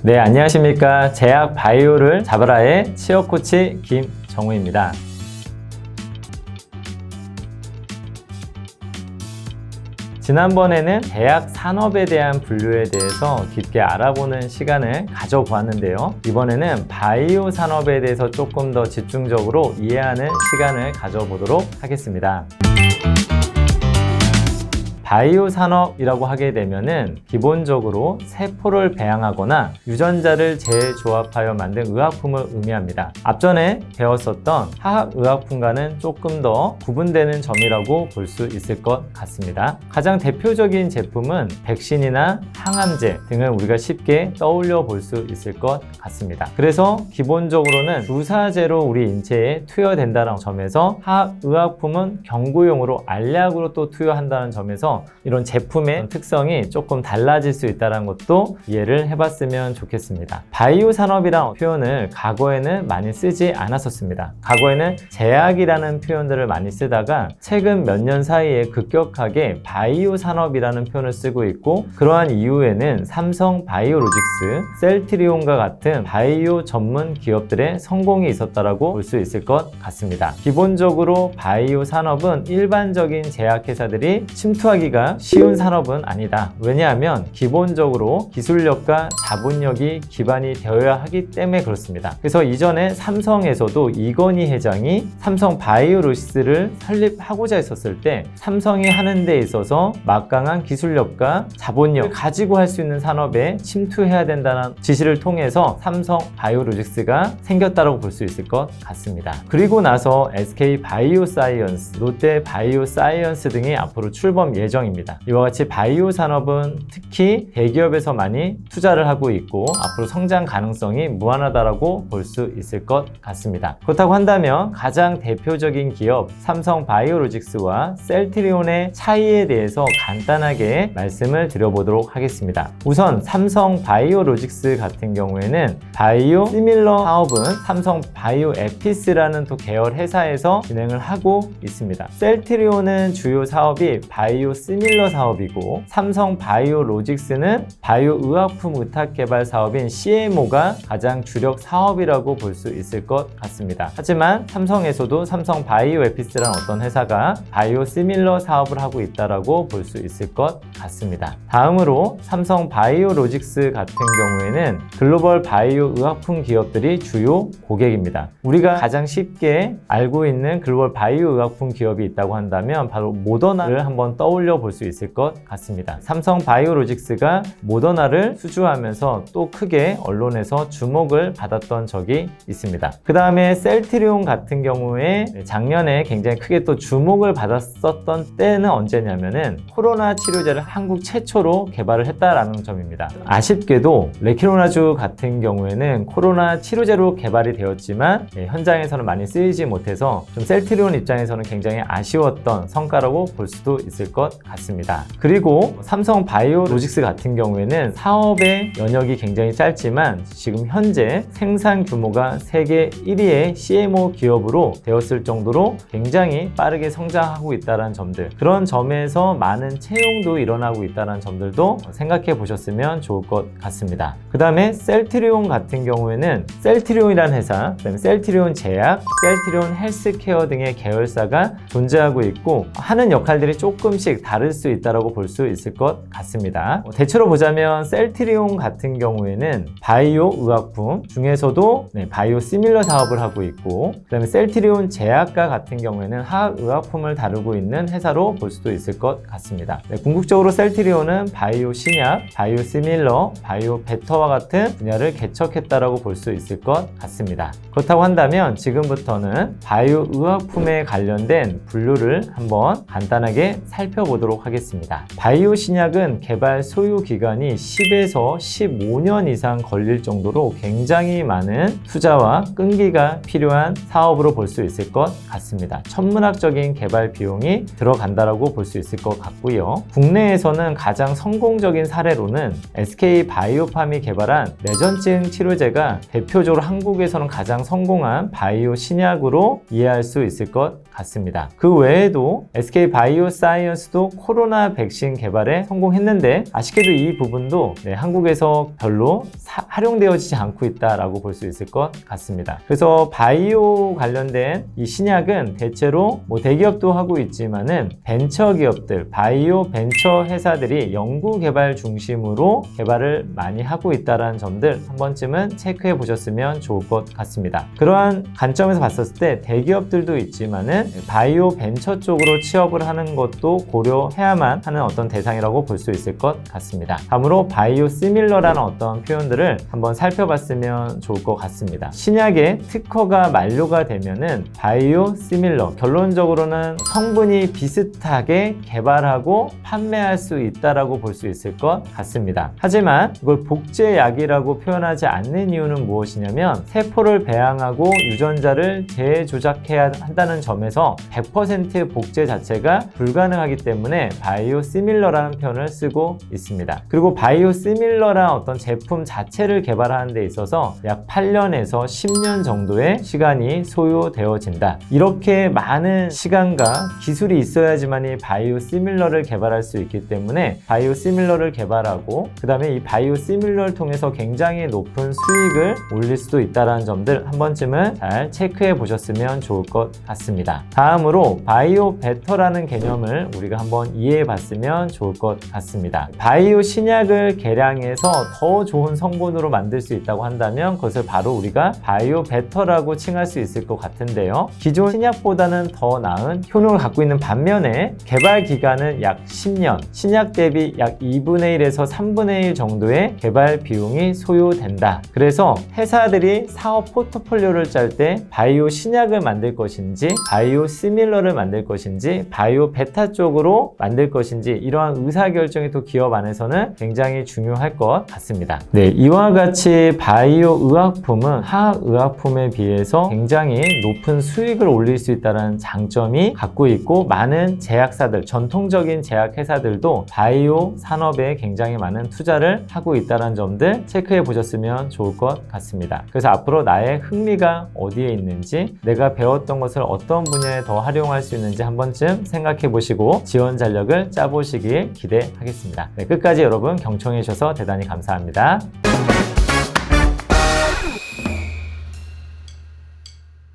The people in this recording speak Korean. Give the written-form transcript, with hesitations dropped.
네, 안녕하십니까. 제약 바이오를 잡아라의 취업 코치 김정우입니다. 지난번에는 제약 산업에 대한 분류에 대해서 깊게 알아보는 시간을 가져보았는데요. 이번에는 바이오 산업에 대해서 조금 더 집중적으로 이해하는 시간을 가져보도록 하겠습니다. 바이오 산업이라고 하게 되면은 기본적으로 세포를 배양하거나 유전자를 재조합하여 만든 의약품을 의미합니다. 앞전에 배웠었던 화학의약품과는 조금 더 구분되는 점이라고 볼 수 있을 것 같습니다. 가장 대표적인 제품은 백신이나 항암제 등을 우리가 쉽게 떠올려 볼 수 있을 것 같습니다. 그래서 기본적으로는 주사제로 우리 인체에 투여된다는 점에서 화학의약품은 경구용으로 알약으로 또 투여한다는 점에서 이런 제품의 특성이 조금 달라질 수 있다는 것도 이해를 해봤으면 좋겠습니다. 바이오 산업이라는 표현을 과거에는 많이 쓰지 않았었습니다. 과거에는 제약이라는 표현들을 많이 쓰다가 최근 몇 년 사이에 급격하게 바이오 산업이라는 표현을 쓰고 있고, 그러한 이후에는 삼성 바이오로직스, 셀트리온과 같은 바이오 전문 기업들의 성공이 있었다라고 볼 수 있을 것 같습니다. 기본적으로 바이오 산업은 일반적인 제약회사들이 침투하기가 쉬운 산업은 아니다. 왜냐하면 기본적으로 기술력과 자본력이 기반이 되어야 하기 때문에 그렇습니다. 그래서 이전에 삼성에서도 이건희 회장이 삼성 바이오로직스를 설립하고자 했었을 때 삼성이 하는 데 있어서 막강한 기술력과 자본력을 가지고 할 수 있는 산업에 침투해야 된다는 지시를 통해서 삼성 바이오로직스가 생겼다고 볼 수 있을 것 같습니다. 그리고 나서 SK 바이오사이언스, 롯데 바이오사이언스 등이 앞으로 출범 예정입니다. 이와 같이 바이오 산업은 특히 대기업에서 많이 투자를 하고 있고 앞으로 성장 가능성이 무한하다고 볼 수 있을 것 같습니다. 그렇다고 한다면 가장 대표적인 기업 삼성 바이오로직스와 셀트리온의 차이에 대해서 간단하게 말씀을 드려보도록 하겠습니다. 우선 삼성 바이오로직스 같은 경우에는 바이오 시밀러 사업은 삼성 바이오 에피스라는 또 계열 회사에서 진행을 하고 있습니다. 셀트리온은 주요 사업이 바이오 시밀러 사업이고, 삼성 바이오로직스는 바이오 의약품 의탁 개발 사업인 CMO가 가장 주력 사업이라고 볼 수 있을 것 같습니다. 하지만 삼성에서도 삼성 바이오 에피스라는 어떤 회사가 바이오 시밀러 사업을 하고 있다고 볼 수 있을 것 같습니다. 다음으로 삼성 바이오로직스 같은 경우에는 글로벌 바이오 의약품 기업들이 주요 고객입니다. 우리가 가장 쉽게 알고 있는 글로벌 바이오 의약품 기업이 있다고 한다면 바로 모더나를 한번 떠올려 볼 수 있을 것 같습니다. 삼성 바이오로직스가 모더나를 수주하면서 또 크게 언론에서 주목을 받았던 적이 있습니다. 그 다음에 셀트리온 같은 경우에 작년에 굉장히 크게 또 주목을 받았었던 때는 언제냐면은 코로나 치료제를 한국 최초로 개발을 했다라는 점입니다. 아쉽게도 레키로나주 같은 경우에는 코로나 치료제로 개발이 되었지만 현장에서는 많이 쓰이지 못해서 좀 셀트리온 입장에서는 굉장히 아쉬웠던 성과라고 볼 수도 있을 것 같습니다. 그리고 삼성 바이오로직스 같은 경우에는 사업의 연역이 굉장히 짧지만 지금 현재 생산 규모가 세계 1위의 CMO 기업으로 되었을 정도로 굉장히 빠르게 성장하고 있다는 점들, 그런 점에서 많은 채용도 일어나고 있다는 점들도 생각해 보셨으면 좋을 것 같습니다. 그 다음에 셀트리온 같은 경우에는 셀트리온이라는 회사, 그다음에 셀트리온 제약, 셀트리온 헬스케어 등의 계열사가 존재하고 있고 하는 역할들이 조금씩 다를 수 있다고 볼 수 있을 것 같습니다. 대체로 보자면 셀트리온 같은 경우에는 바이오 의약품 중에서도 바이오 시밀러 사업을 하고 있고, 그 다음에 셀트리온 제약과 같은 경우에는 화학의약품을 다루고 있는 회사로 볼 수도 있을 것 같습니다. 궁극적으로 셀트리온은 바이오 신약, 바이오 시밀러, 바이오 베터와 같은 분야를 개척했다고 볼 수 있을 것 같습니다. 그렇다고 한다면 지금부터는 바이오 의약품에 관련된 분류를 한번 간단하게 살펴보도록 하겠습니다. 바이오 신약은 개발 소요 기간이 10에서 15년 이상 걸릴 정도로 굉장히 많은 투자와 끈기가 필요한 사업으로 볼 수 있을 것 같습니다. 천문학적인 개발 비용이 들어간다라고 볼 수 있을 것 같고요. 국내에서는 가장 성공적인 사례로는 SK 바이오팜이 개발한 뇌전증 치료제가 대표적으로 한국에서는 가장 성공한 바이오 신약으로 이해할 수 있을 것 같습니다. 그 외에도 SK 바이오사이언스도 코로나 백신 개발에 성공했는데 아쉽게도 이 부분도 한국에서 별로 활용되어지지 않고 있다라고 볼 수 있을 것 같습니다. 그래서 바이오 관련된 이 신약은 대체로 대기업도 하고 있지만은 벤처 기업들, 바이오 벤처 회사들이 연구 개발 중심으로 개발을 많이 하고 있다는 점들 한 번쯤은 체크해 보셨으면 좋을 것 같습니다. 그러한 관점에서 봤었을 때 대기업들도 있지만은 바이오 벤처 쪽으로 취업을 하는 것도 고려해야만 하는 어떤 대상이라고 볼 수 있을 것 같습니다. 다음으로 바이오 시밀러라는 어떤 표현들을 한번 살펴봤으면 좋을 것 같습니다. 신약의 특허가 만료가 되면은 바이오 시밀러, 결론적으로는 성분이 비슷하게 개발하고 판매할 수 있다라고 볼 수 있을 것 같습니다. 하지만 이걸 복제약이라고 표현하지 않는 이유는 무엇이냐면 세포를 배양하고 유전자를 재조작해야 한다는 점에서 100% 복제 자체가 불가능하기 때문에 바이오 시밀러라는 표현을 쓰고 있습니다. 그리고 바이오 시밀러라는 어떤 제품 자체를 개발하는 데 있어서 약 8년에서 10년 정도의 시간이 소요되어진다. 이렇게 많은 시간과 기술이 있어야지만 이 바이오 시밀러를 개발할 수 있기 때문에 바이오 시밀러를 개발하고 그 다음에 이 바이오 시밀러를 통해서 굉장히 높은 수익을 올릴 수도 있다는 점들 한 번쯤은 잘 체크해 보셨으면 좋을 것 같습니다. 다음으로 바이오 베터라는 개념을 우리가 한번 이해해 봤으면 좋을 것 같습니다. 바이오 신약을 개량해서 더 좋은 성분으로 만들 수 있다고 한다면 그것을 바로 우리가 바이오 베터라고 칭할 수 있을 것 같은데요. 기존 신약보다는 더 나은 효능을 갖고 있는 반면에 개발 기간은 약 10년, 신약 대비 약 2분의 1에서 3분의 1 정도의 개발 비용이 소요된다. 그래서 회사들이 사업 포트폴리오를 짤 때 바이오 신약을 만들 것인지 바이오 시밀러를 만들 것인지 바이오 베타 쪽으로 만들 것인지 이러한 의사결정이 또 기업 안에서는 굉장히 중요할 것 같습니다. 이와 같이 바이오 의약품은 화학 의약품에 비해서 굉장히 높은 수익을 올릴 수 있다는 장점이 갖고 있고 많은 제약사들, 전통적인 제약회사들도 바이오 산업에 굉장히 많은 투자를 하고 있다는 점들 체크해 보셨으면 좋을 것 같습니다. 그래서 앞으로 나의 흥미가 어디에 있는지 내가 배웠던 것을 어떤 분야에 더 활용할 수 있는지 한 번쯤 생각해 보시고 지원 전략을 짜보시길 기대하겠습니다. 끝까지 여러분 경청해 주셔서 대단히 감사합니다.